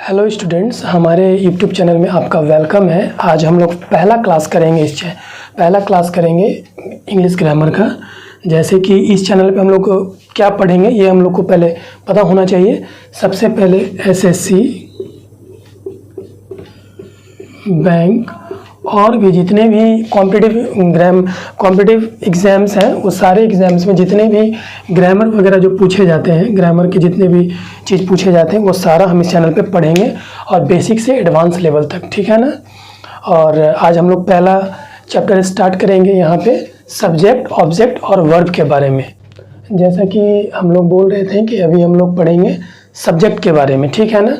Hello students, हमारे YouTube channel में आपका वेलकम है। आज हम लोग पहला क्लास करेंगे इंग्लिश ग्रामर का। जैसे कि इस चैनल पे हम लोग को क्या पढ़ेंगे ये हम लोग को पहले पता होना चाहिए। सबसे पहले एसएससी, बैंक और भी जितने भी कॉम्पिटिटिव एग्ज़ाम्स हैं वो सारे एग्ज़ाम्स में जितने भी ग्रामर वगैरह जो पूछे जाते हैं, ग्रामर के जितने भी चीज़ पूछे जाते हैं वो सारा हम इस चैनल पे पढ़ेंगे और बेसिक से एडवांस लेवल तक, ठीक है ना। और आज हम लोग पहला चैप्टर स्टार्ट करेंगे यहाँ पे सब्जेक्ट, ऑब्जेक्ट और वर्ब के बारे में। जैसा कि हम लोग बोल रहे थे कि अभी हम लोग पढ़ेंगे सब्जेक्ट के बारे में, ठीक है ना।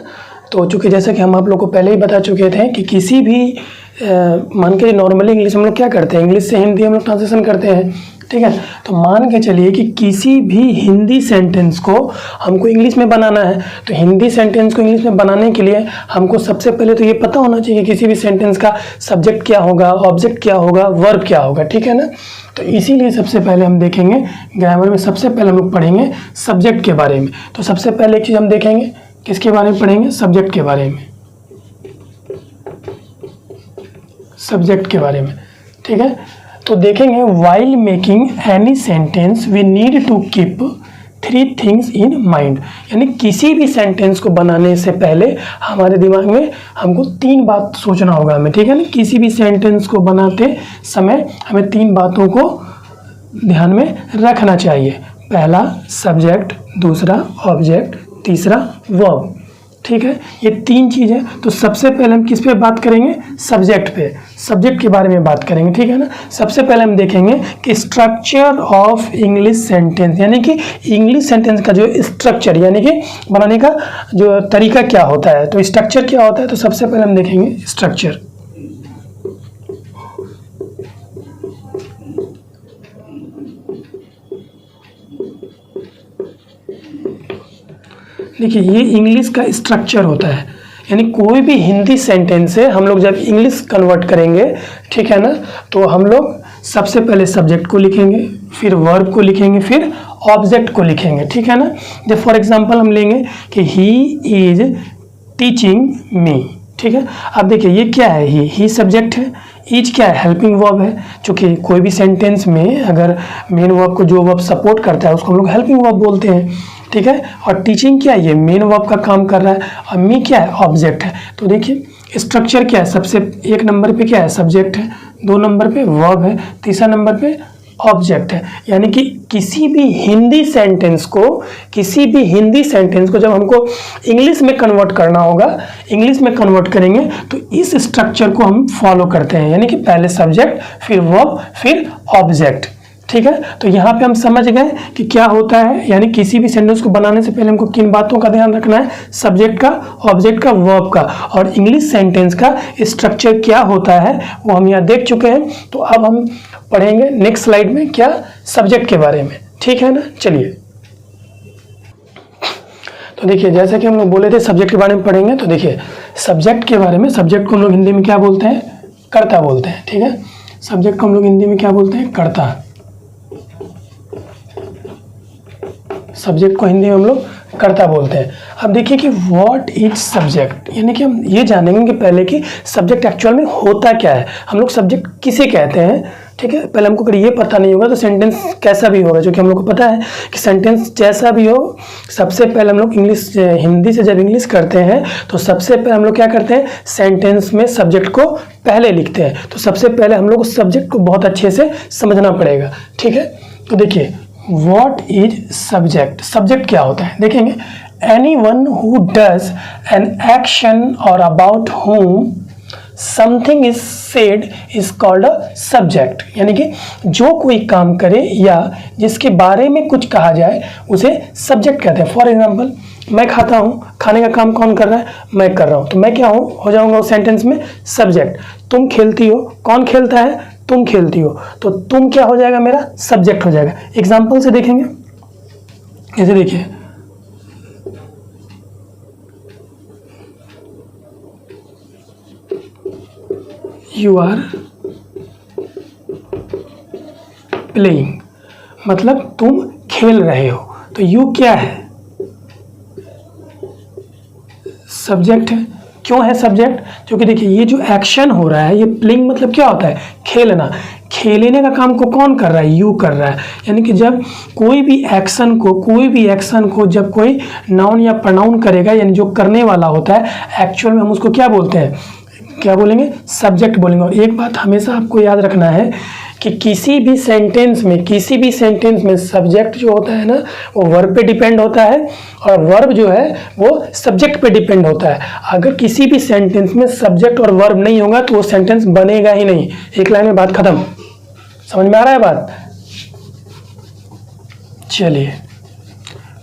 तो चूँकि जैसा कि हम आप लोग को पहले ही बता चुके थे कि किसी भी मान के नॉर्मली इंग्लिश हम लोग क्या करते हैं, इंग्लिश से हिंदी हम लोग ट्रांसलेशन करते हैं, ठीक है। तो मान के चलिए कि किसी भी हिंदी सेंटेंस को हमको इंग्लिश में बनाना है, तो हिंदी सेंटेंस को इंग्लिश में बनाने के लिए हमको सबसे पहले तो ये पता होना चाहिए कि किसी भी सेंटेंस का सब्जेक्ट क्या होगा, ऑब्जेक्ट क्या होगा, वर्ब क्या होगा, ठीक है ना। तो इसीलिए सबसे पहले हम देखेंगे ग्रामर में, सबसे पहले हम लोग पढ़ेंगे सब्जेक्ट के बारे में। तो सबसे पहले एक चीज़ हम देखेंगे, किसके बारे में पढ़ेंगे, सब्जेक्ट के बारे में, सब्जेक्ट के बारे में, ठीक है। तो देखेंगे while making any sentence we need to keep 3 things in mind. यानी किसी भी सेंटेंस को बनाने से पहले हमारे दिमाग में हमको 3 बात सोचना होगा हमें, ठीक है ना। किसी भी सेंटेंस को बनाते समय हमें 3 बातों को ध्यान में रखना चाहिए। पहला सब्जेक्ट, दूसरा ऑब्जेक्ट, तीसरा वर्ब, ठीक है। ये 3 चीज़ है। तो सबसे पहले हम किस पे बात करेंगे, सब्जेक्ट पे, सब्जेक्ट के बारे में बात करेंगे, ठीक है ना। सबसे पहले हम देखेंगे कि स्ट्रक्चर ऑफ इंग्लिश सेंटेंस, यानी कि इंग्लिश सेंटेंस का जो स्ट्रक्चर यानी कि बनाने का जो तरीका क्या होता है, तो स्ट्रक्चर क्या होता है। तो सबसे पहले हम देखेंगे स्ट्रक्चर। देखिए ये इंग्लिश का स्ट्रक्चर होता है, यानी कोई भी हिंदी सेंटेंस है हम लोग जब इंग्लिश कन्वर्ट करेंगे, ठीक है ना, तो हम लोग सबसे पहले सब्जेक्ट को लिखेंगे, फिर वर्ब को लिखेंगे, फिर ऑब्जेक्ट को लिखेंगे, ठीक है ना। जब फॉर एग्जांपल हम लेंगे कि ही इज टीचिंग मी, ठीक है। अब देखिए ये क्या है, ही सब्जेक्ट है, इज क्या है, हेल्पिंग वर्ब है। चूँकि कोई भी सेंटेंस में अगर मेन वर्ब को जो वर्ब सपोर्ट करता है उसको हम लोग हेल्पिंग वर्ब बोलते हैं, ठीक है। और टीचिंग क्या है, ये मेन वर्ब का काम कर रहा है, और मी क्या है, ऑब्जेक्ट है। तो देखिए स्ट्रक्चर क्या है, सबसे 1 नंबर पे क्या है, सब्जेक्ट है, 2 नंबर पे वर्ब है, तीसरा नंबर पे ऑब्जेक्ट है। यानी कि किसी भी हिंदी सेंटेंस को जब हमको इंग्लिश में कन्वर्ट करना होगा, इंग्लिश में कन्वर्ट करेंगे तो इस स्ट्रक्चर को हम फॉलो करते हैं, यानी कि पहले सब्जेक्ट, फिर वर्ब, फिर ऑब्जेक्ट, ठीक है। तो यहाँ पे हम समझ गए कि क्या होता है, यानी किसी भी सेंटेंस को बनाने से पहले हमको किन बातों का ध्यान रखना है, सब्जेक्ट का, ऑब्जेक्ट का, वर्ब का, और इंग्लिश सेंटेंस का स्ट्रक्चर क्या होता है वो हम यहाँ देख चुके हैं। तो अब हम पढ़ेंगे नेक्स्ट स्लाइड में क्या, सब्जेक्ट के बारे में, ठीक है ना। चलिए तो देखिए जैसा कि हम लोग बोले थे सब्जेक्ट के बारे में पढ़ेंगे। तो देखिए सब्जेक्ट के बारे में, सब्जेक्ट को हम लोग हिंदी में क्या बोलते हैं, कर्ता बोलते हैं, ठीक है। सब्जेक्ट को हम लोग हिंदी में क्या बोलते हैं, कर्ता। सब्जेक्ट को हिंदी में हम लोग कर्ता बोलते हैं। अब देखिए कि व्हाट इज सब्जेक्ट, यानी कि हम ये जानेंगे कि पहले कि सब्जेक्ट एक्चुअल में होता क्या है, हम लोग सब्जेक्ट किसे कहते हैं, ठीक है। पहले हमको अगर ये पता नहीं होगा तो सेंटेंस कैसा भी होगा, जो कि हम लोग को पता है कि सेंटेंस जैसा भी हो, सबसे पहले हम लोग हिंदी से जब इंग्लिश करते हैं तो सबसे पहले हम लोग क्या करते हैं, सेंटेंस में सब्जेक्ट को पहले लिखते हैं। तो सबसे पहले हम लोग उस सब्जेक्ट को बहुत अच्छे से समझना पड़ेगा, ठीक है। तो देखिए What is subject? सब्जेक्ट क्या होता है, देखेंगे anyone who does an action or about whom something is said is called a subject। यानी कि जो कोई काम करे या जिसके बारे में कुछ कहा जाए उसे सब्जेक्ट कहते हैं। फॉर एग्जाम्पल मैं खाता हूँ, खाने का काम कौन कर रहा है, मैं कर रहा हूँ, तो मैं क्या हो जाऊँगा उस सेंटेंस में, सब्जेक्ट। तुम खेलती हो, कौन खेलता है, तुम खेलती हो, तो तुम क्या हो जाएगा, मेरा सब्जेक्ट हो जाएगा। एग्जाम्पल से देखेंगे, जैसे देखिए यू आर प्लेइंग, मतलब तुम खेल रहे हो, तो यू क्या है, सब्जेक्ट है। क्यों है सब्जेक्ट? क्योंकि देखिए ये जो एक्शन हो रहा है, ये प्लेइंग मतलब क्या होता है? खेलना। खेलने का काम को कौन कर रहा है? यू कर रहा है। यानी कि जब कोई भी एक्शन को जब कोई नाउन या प्रोनाउन करेगा, यानी जो करने वाला होता है, एक्चुअल में हम उसको क्या बोलते हैं? क्या बोलेंगे? सब्जेक्ट बोलेंगे। और एक बात हमेशा आपको याद रखना है कि किसी भी सेंटेंस में सब्जेक्ट जो होता है ना, वो वर्ब पे डिपेंड होता है, और वर्ब जो है वो सब्जेक्ट पे डिपेंड होता है। अगर किसी भी सेंटेंस में सब्जेक्ट और वर्ब नहीं होगा तो वो सेंटेंस बनेगा ही नहीं। एक लाइन में बात खत्म। समझ में आ रहा है बात? चलिए,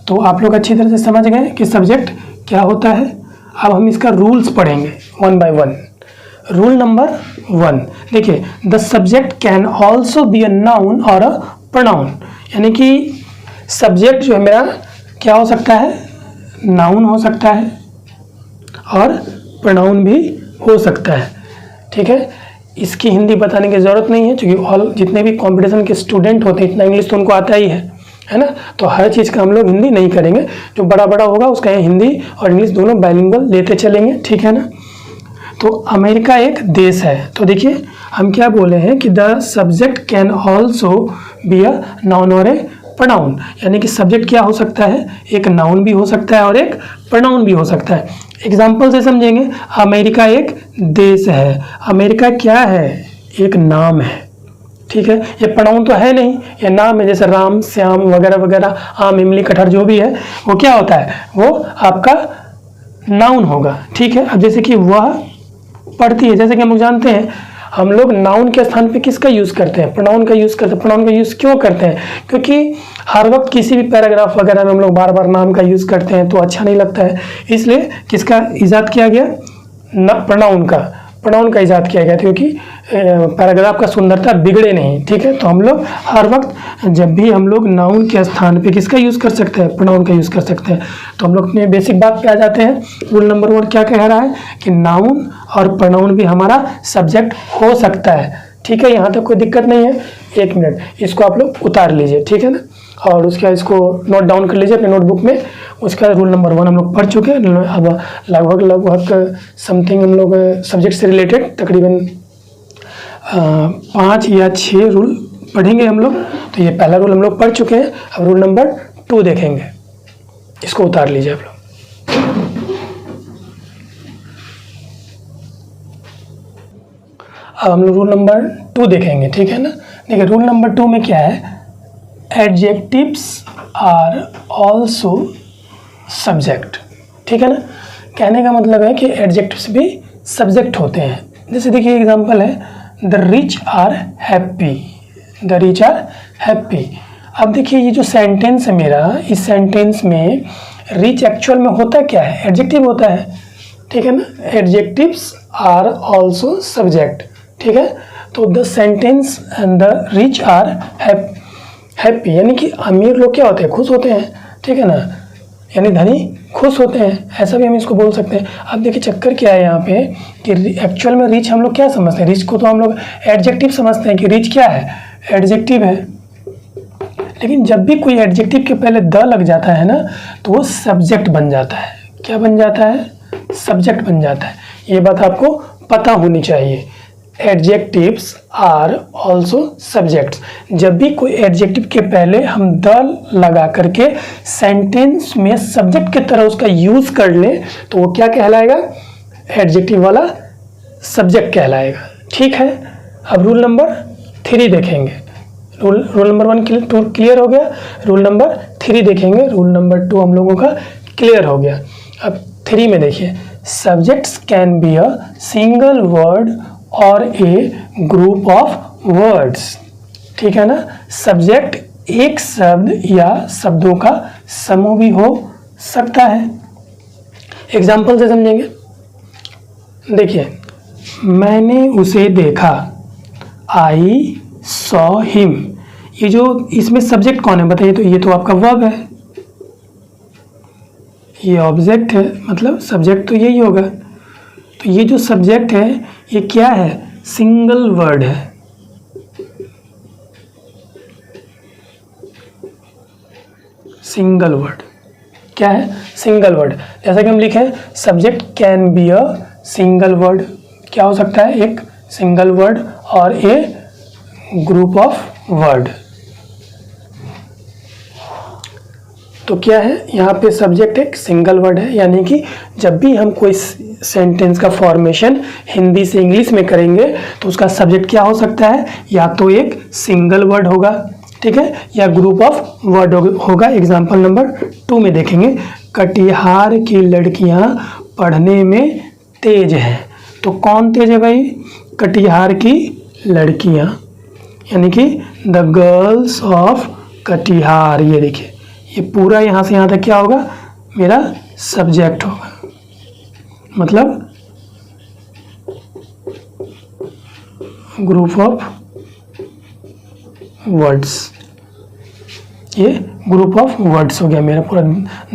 तो आप लोग अच्छी तरह से समझ गए कि सब्जेक्ट क्या होता है। अब हम इसका रूल्स पढ़ेंगे one by one. Rule number 1, देखिए, the subject can also be a noun और अ प्रोनाउन। यानी कि सब्जेक्ट जो है मेरा क्या हो सकता है? नाउन हो सकता है और प्रोनाउन भी हो सकता है। ठीक है, इसकी हिंदी बताने की ज़रूरत नहीं है, क्योंकि ऑल जितने भी कंपटीशन के स्टूडेंट होते हैं इतना इंग्लिश तो उनको आता ही है ना। तो हर चीज़ का हम लोग हिंदी नहीं करेंगे, जो बड़ा बड़ा होगा उसका हिंदी और इंग्लिश दोनों बाइलिंगुअल लेते चलेंगे। ठीक है ना। तो अमेरिका एक देश है, तो देखिए हम क्या बोले हैं कि the subject can also be a noun और ए प्रोनाउन। यानी कि सब्जेक्ट क्या हो सकता है? एक नाउन भी हो सकता है और एक प्रोनाउन भी हो सकता है। एग्जाम्पल से समझेंगे। अमेरिका एक देश है। अमेरिका क्या है? एक नाम है। ठीक है, ये प्रोनाउन तो है नहीं, ये नाम है। जैसे राम, श्याम वगैरह वगैरह, आम, इमली, कटहर जो भी है वो क्या होता है? वो आपका नाउन होगा। ठीक है, अब जैसे कि वह पढ़ती है, जैसे कि हम लोग जानते हैं, हम लोग नाउन के स्थान पे किसका यूज़ करते हैं? प्रोनाउन का यूज़ करते हैं। प्रोनाउन का यूज़ क्यों करते हैं? क्योंकि हर वक्त किसी भी पैराग्राफ वगैरह में हम लोग बार बार नाम का यूज़ करते हैं तो अच्छा नहीं लगता है। इसलिए किसका ईजाद किया गया? प्रोनाउन का ईजाद किया गया, क्योंकि पैराग्राफ का सुंदरता बिगड़े नहीं। ठीक है, तो हम लोग हर वक्त जब भी हम लोग नाउन के स्थान पे किसका यूज़ कर सकते हैं? प्रोनाउन का यूज़ कर सकते हैं। तो हम लोग अपने बेसिक बात पे आ जाते हैं। रूल नंबर 1 क्या कह रहा है कि नाउन और प्रोनाउन भी हमारा सब्जेक्ट हो सकता है। ठीक है, यहाँ तक कोई दिक्कत नहीं है। 1 मिनट, इसको आप लोग उतार लीजिए। ठीक है ना, और उसका इसको नोट डाउन कर लीजिए अपने नोटबुक में। उसका रूल नंबर 1 हम लोग पढ़ चुके हैं। अब लगभग समथिंग हम लोग सब्जेक्ट से रिलेटेड तकरीबन 5 या 6 रूल पढ़ेंगे हम लोग। तो ये पहला रूल हम लोग पढ़ चुके हैं। अब रूल नंबर 2 देखेंगे। इसको उतार लीजिए आप लोग। अब हम लोग रूल नंबर 2 देखेंगे। ठीक है ना। देखिए, रूल नंबर 2 में क्या है? Adjectives are also subject. ठीक है ना। कहने का मतलब है कि एडजेक्टिव्स भी सब्जेक्ट होते हैं। जैसे देखिए एग्जांपल है, the rich are happy. The rich are happy. अब देखिए ये जो सेंटेंस है मेरा, इस सेंटेंस में रिच एक्चुअल में होता क्या है? एडजेक्टिव होता है। ठीक है ना। Adjectives are also subject. ठीक है, तो the sentence the rich are happy, यानी कि अमीर लोग क्या होते हैं? खुश होते हैं। ठीक है ना, यानी धनी खुश होते हैं, ऐसा भी हम इसको बोल सकते हैं। अब देखिए चक्कर क्या है यहाँ पे कि एक्चुअल में रिच हम लोग क्या समझते हैं? रिच को तो हम लोग एडजेक्टिव समझते हैं कि रिच क्या है? एडजेक्टिव है। लेकिन जब भी कोई एडजेक्टिव के पहले द लग जाता है ना, तो वो सब्जेक्ट बन जाता है। क्या बन जाता है? सब्जेक्ट बन जाता है। ये बात आपको पता होनी चाहिए। Adjectives are also subjects. जब भी कोई एडजेक्टिव के पहले हम द लगा करके सेंटेंस में सब्जेक्ट की तरह उसका यूज कर ले, तो वो क्या कहलाएगा? एडजेक्टिव वाला सब्जेक्ट कहलाएगा। ठीक है, अब रूल नंबर 3 देखेंगे। रूल नंबर 1 क्लियर हो गया। रूल नंबर 3 देखेंगे। रूल नंबर 2 हम लोगों का क्लियर हो गया। अब 3 में देखिए, subjects can be a single word और ए ग्रुप ऑफ वर्ड्स। ठीक है ना। सब्जेक्ट एक शब्द या शब्दों का समूह भी हो सकता है। एग्जाम्पल से समझेंगे। देखिए, मैंने उसे देखा, आई सॉ हिम। ये जो इसमें सब्जेक्ट कौन है बताइए? तो ये तो आपका वर्ब है, ये ऑब्जेक्ट है, मतलब सब्जेक्ट तो यही होगा। तो ये जो सब्जेक्ट है ये क्या है? सिंगल वर्ड है। Single word. क्या है, सिंगल वर्ड। जैसा कि हम लिखें subject can be a single word, क्या हो सकता है, एक सिंगल वर्ड और ए ग्रुप ऑफ वर्ड। तो क्या है यहाँ पे सब्जेक्ट एक सिंगल वर्ड है, यानी कि जब भी हम कोई सेंटेंस का फॉर्मेशन हिंदी से इंग्लिश में करेंगे तो उसका सब्जेक्ट क्या हो सकता है, या तो एक सिंगल वर्ड होगा, ठीक है, या ग्रुप ऑफ वर्ड होगा। एग्जाम्पल नंबर 2 में देखेंगे, कटिहार की लड़कियां पढ़ने में तेज हैं। तो कौन तेज है भाई, कटिहार की लड़कियां, यानी कि द गर्ल्स ऑफ कटिहार। ये देखिए, ये पूरा यहाँ से यहाँ तक क्या होगा, मेरा सब्जेक्ट होगा, मतलब ग्रुप ऑफ वर्ड्स, ये ग्रुप ऑफ वर्ड्स हो गया मेरा पूरा,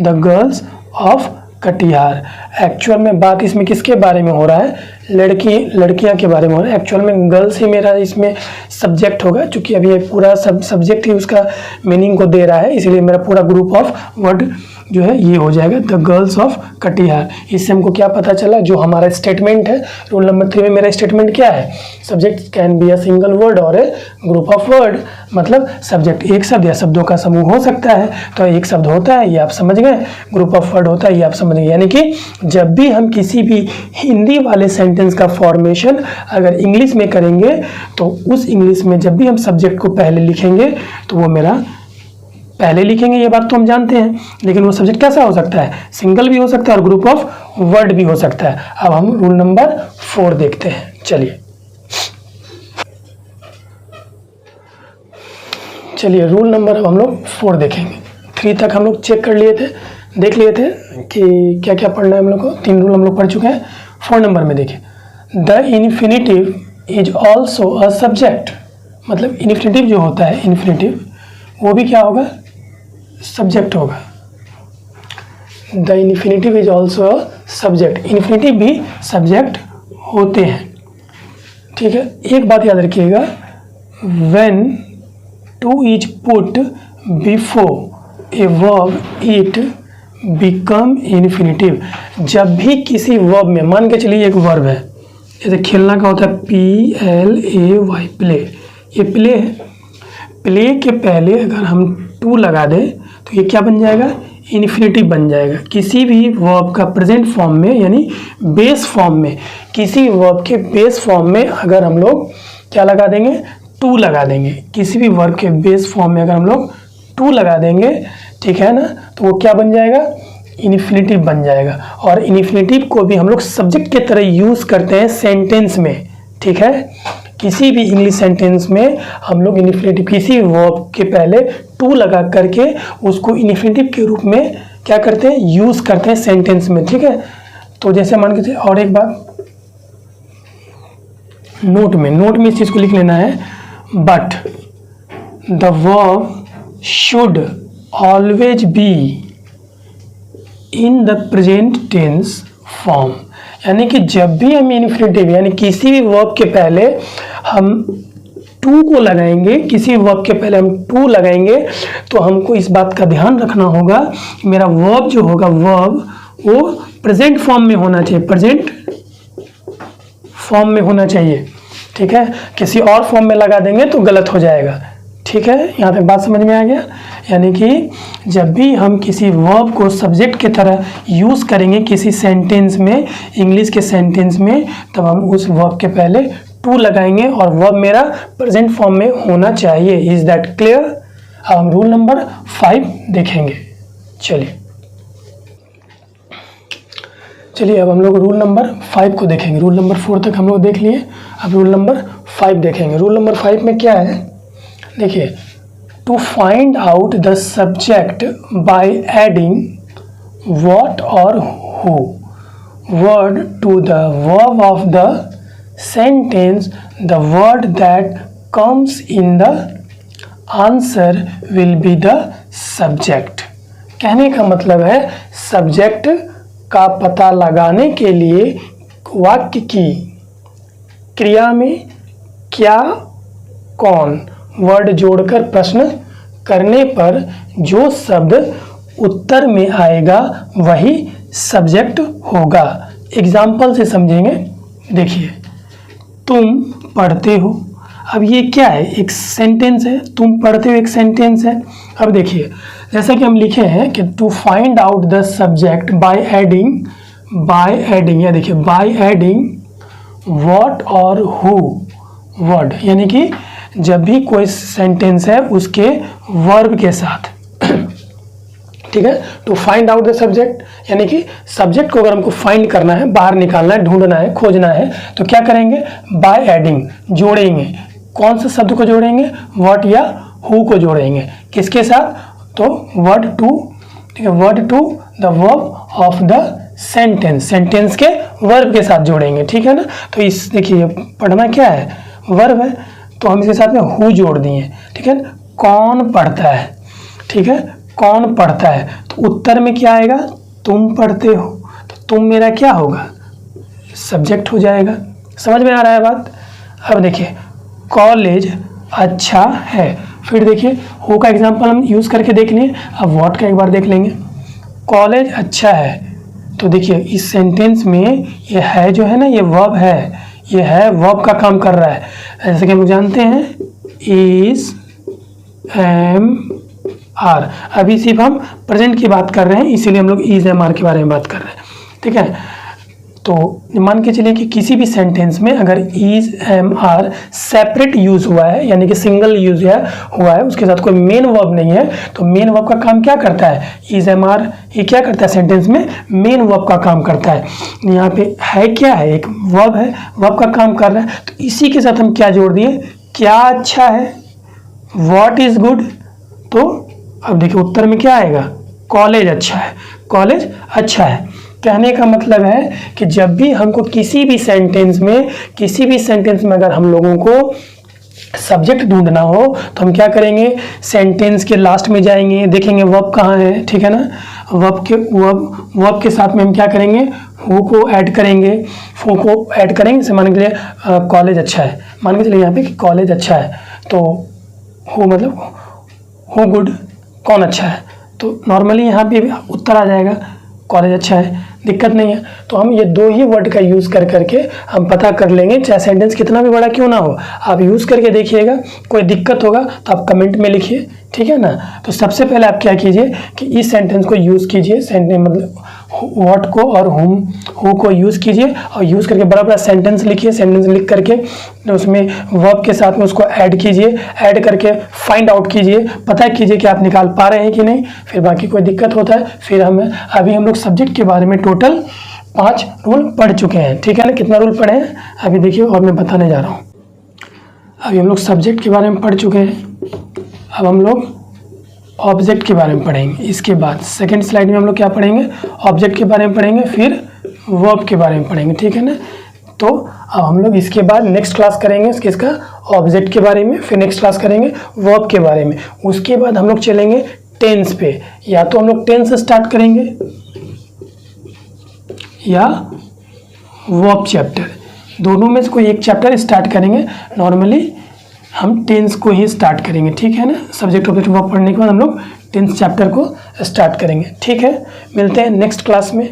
the girls of Katihar. Actual में बात इसमें किसके बारे में हो रहा है, लड़कियां के बारे में हो रहा है। एक्चुअल में गर्ल्स ही मेरा इसमें सब्जेक्ट होगा, क्योंकि अभी ये पूरा सब्जेक्ट ही उसका मीनिंग को दे रहा है, इसलिए मेरा पूरा ग्रुप ऑफ वर्ड जो है ये हो जाएगा द गर्ल्स ऑफ कटिहार। इससे हमको क्या पता चला, जो हमारा स्टेटमेंट है रूल नंबर 3 में, मेरा स्टेटमेंट क्या है, subject can be a single word और ए ग्रुप ऑफ वर्ड, मतलब सब्जेक्ट एक शब्द या शब्दों का समूह हो सकता है। तो एक शब्द होता है, ये आप समझ गए, ग्रुप ऑफ वर्ड होता है, ये आप समझ गए। यानी कि जब भी हम किसी भी हिंदी वाले सेंटेंस का फॉर्मेशन अगर इंग्लिश में करेंगे तो उस इंग्लिश में जब भी हम सब्जेक्ट को पहले लिखेंगे तो वो मेरा पहले लिखेंगे, ये बात तो हम जानते हैं, लेकिन वो सब्जेक्ट कैसा हो सकता है, सिंगल भी हो सकता है और ग्रुप ऑफ वर्ड भी हो सकता है। अब हम रूल नंबर 4 देखते हैं, चलिए रूल नंबर अब हम लोग 4 देखेंगे। 3 तक हम लोग चेक कर लिए थे, देख लिए थे कि क्या क्या पढ़ना है हम लोग को, 3 रूल हम लोग पढ़ चुके हैं। 4 नंबर में देखिए, the infinitive is also a subject, मतलब इन्फिनिटिव जो होता है, इन्फिनिटिव वो भी क्या होगा, सब्जेक्ट होगा। The infinitive is also a subject, infinitive भी सब्जेक्ट होते हैं, ठीक है। एक बात याद रखिएगा, when two is put before a verb it become infinitive. जब भी किसी वर्ब में, मान के चलिए एक वर्ब है, जैसे खेलना का होता है PLAY, प्ले, ये प्ले है, प्ले के पहले अगर हम टू लगा दें तो ये क्या बन जाएगा, इन्फिनिटिव बन जाएगा। किसी भी वर्ब का प्रेजेंट फॉर्म में, यानी बेस फॉर्म में, किसी वर्ब के बेस फॉर्म में अगर हम लोग क्या लगा देंगे, टू लगा देंगे, किसी भी वर्ब के बेस फॉर्म में अगर हम लोग टू लगा देंगे, ठीक है ना, तो वो क्या बन जाएगा, इन्फिनिटिव बन जाएगा। और इन्फिनिटिव को भी हम लोग सब्जेक्ट के तरह यूज़ करते हैं सेंटेंस में, ठीक है। किसी भी इंग्लिश सेंटेंस में हम लोग इन्फिनिटिव, किसी वर्ब के पहले टू लगा करके उसको इन्फिनिटिव के रूप में क्या करते हैं, यूज़ करते हैं सेंटेंस में, ठीक है। तो जैसे मान के, और एक बात नोट में इस चीज़ को लिख लेना है, but the verb should always be in the present tense form. यानी कि जब भी हम इन्फिनिटिव, यानी किसी भी वर्ब के पहले हम टू को लगाएंगे, किसी वर्ब के पहले हम टू लगाएंगे, तो हमको इस बात का ध्यान रखना होगा कि मेरा वर्ब जो होगा, वर्ब वो प्रेजेंट फॉर्म में होना चाहिए, प्रेजेंट फॉर्म में होना चाहिए, ठीक है। किसी और फॉर्म में लगा देंगे तो गलत हो जाएगा, ठीक है। यहाँ तक बात समझ में आ गया। यानी कि जब भी हम किसी वर्ब को सब्जेक्ट की तरह यूज़ करेंगे किसी सेंटेंस में, इंग्लिश के सेंटेंस में, तब हम उस वर्ब के पहले टू लगाएंगे और वर्ब मेरा प्रेजेंट फॉर्म में होना चाहिए। Is that clear? अब हम रूल नंबर 5 देखेंगे। चलिए अब हम लोग रूल नंबर 5 को देखेंगे। रूल नंबर 4 तक हम लोग देख लिए, अब रूल नंबर 5 देखेंगे। रूल नंबर 5 में क्या है, देखिए, to find out the subject by adding what और who word to the verb of the sentence, the word that comes in the answer will be the subject. कहने का मतलब है सब्जेक्ट का पता लगाने के लिए वाक्य की क्रिया में क्या, कौन वर्ड जोड़कर प्रश्न करने पर जो शब्द उत्तर में आएगा वही सब्जेक्ट होगा। एग्जाम्पल से समझेंगे। देखिए, तुम पढ़ते हो, अब ये क्या है, एक सेंटेंस है, तुम पढ़ते हो एक सेंटेंस है। अब देखिए, जैसा कि हम लिखे हैं कि to find out the subject by adding, या देखिए बाय एडिंग व्हाट और हु वर्ड, यानी कि जब भी कोई सेंटेंस है उसके वर्ब के साथ, ठीक है। To find out the subject यानी कि सब्जेक्ट को अगर हमको फाइंड करना है, बाहर निकालना है, ढूंढना है, खोजना है, तो क्या करेंगे, बाय एडिंग जोड़ेंगे। कौन सा शब्द को जोड़ेंगे, व्हाट या हु को जोड़ेंगे, किसके साथ, तो वर्ड टू, ठीक है, word to the verb of the sentence, sentence के वर्ब के साथ जोड़ेंगे, ठीक है ना। तो इस देखिए पढ़ना क्या है, वर्ब है, तो हम इसके साथ में हु जोड़ दिए, ठीक है। कौन पढ़ता है, ठीक है, कौन पढ़ता है, तो उत्तर में क्या आएगा, तुम पढ़ते हो, तो तुम मेरा क्या होगा, सब्जेक्ट हो जाएगा। समझ में आ रहा है बात। अब देखिए, कॉलेज अच्छा है, फिर देखिए हु का एग्जांपल हम यूज़ करके देख लिए, अब व्हाट का एक बार देख लेंगे। कॉलेज अच्छा है, तो देखिए इस सेंटेंस में ये है जो है ना, ये वर्ब है, ये है वर्ब का काम कर रहा है। जैसे कि हम जानते हैं इज एम आर, अभी सिर्फ हम प्रेजेंट की बात कर रहे हैं, इसीलिए हम लोग इज एम आर के बारे में बात कर रहे हैं, ठीक है। तो मान के चलिए कि किसी भी सेंटेंस में अगर is am are separate use हुआ है, यानी कि सिंगल यूज हुआ है, उसके साथ कोई मेन वर्ब नहीं है, तो मेन वर्ब का काम क्या करता है, इज एम आर, ये क्या करता है सेंटेंस में, मेन वर्ब का काम करता है। यहाँ पे है क्या है, एक वर्ब है, वर्ब का काम कर रहा है, तो इसी के साथ हम क्या जोड़ दिए, क्या अच्छा है, व्हाट इज गुड। तो अब देखिए उत्तर में क्या आएगा, कॉलेज अच्छा है, कॉलेज अच्छा है। कहने का मतलब है कि जब भी हमको किसी भी सेंटेंस में अगर हम लोगों को सब्जेक्ट ढूंढना हो, तो हम क्या करेंगे, सेंटेंस के लास्ट में जाएंगे, देखेंगे वर्ब कहाँ है, ठीक है ना। वर्ब के साथ में हम क्या करेंगे, हु को ऐड करेंगे, जैसे मान के लिए कॉलेज अच्छा है, मान के चलिए यहाँ पे कि कॉलेज अच्छा है, तो हु मतलब हु गुड, कौन अच्छा है, तो नॉर्मली यहाँ पे उत्तर आ जाएगा कॉलेज अच्छा है, दिक्कत नहीं है। तो हम ये दो ही वर्ड का यूज़ करके हम पता कर लेंगे, चाहे सेंटेंस कितना भी बड़ा क्यों ना हो, आप यूज़ करके देखिएगा। कोई दिक्कत होगा तो आप कमेंट में लिखिए, ठीक है ना। तो सबसे पहले आप क्या कीजिए कि इस सेंटेंस को यूज़ कीजिए, सेंटेंस मतलब व्हाट को और हु को यूज़ कीजिए, और यूज़ करके बड़ा बड़ा सेंटेंस लिखिए। सेंटेंस लिख करके उसमें वर्ब के साथ में उसको ऐड कीजिए, ऐड करके फाइंड आउट कीजिए, पता कीजिए कि आप निकाल पा रहे हैं कि नहीं। फिर बाकी कोई दिक्कत होता है फिर अभी हम लोग सब्जेक्ट के बारे में टोटल 5 रूल पढ़ चुके हैं, ठीक है ना। कितना रूल पढ़े हैं अभी देखिए, और मैं बताने जा रहा हूँ। अभी हम लोग सब्जेक्ट के बारे में पढ़ चुके हैं, अब हम लोग ऑब्जेक्ट के बारे में पढ़ेंगे। इसके बाद सेकंड स्लाइड में हम लोग क्या पढ़ेंगे, ऑब्जेक्ट के बारे में पढ़ेंगे, फिर वर्ब के बारे में पढ़ेंगे, ठीक है ना। तो अब हम लोग इसके बाद नेक्स्ट क्लास करेंगे इसका ऑब्जेक्ट के बारे में, फिर नेक्स्ट क्लास करेंगे वर्ब के बारे में। उसके बाद हम लोग चलेंगे टेंस पे, या तो हम लोग टेंस स्टार्ट करेंगे या वर्ब चैप्टर, दोनों में से कोई एक चैप्टर स्टार्ट करेंगे। नॉर्मली हम टेंस को ही स्टार्ट करेंगे, ठीक है ना। सब्जेक्ट ऑब्जेक्ट वर्ब पढ़ने के बाद हम लोग टेंस चैप्टर को स्टार्ट करेंगे, ठीक है। मिलते हैं नेक्स्ट क्लास में।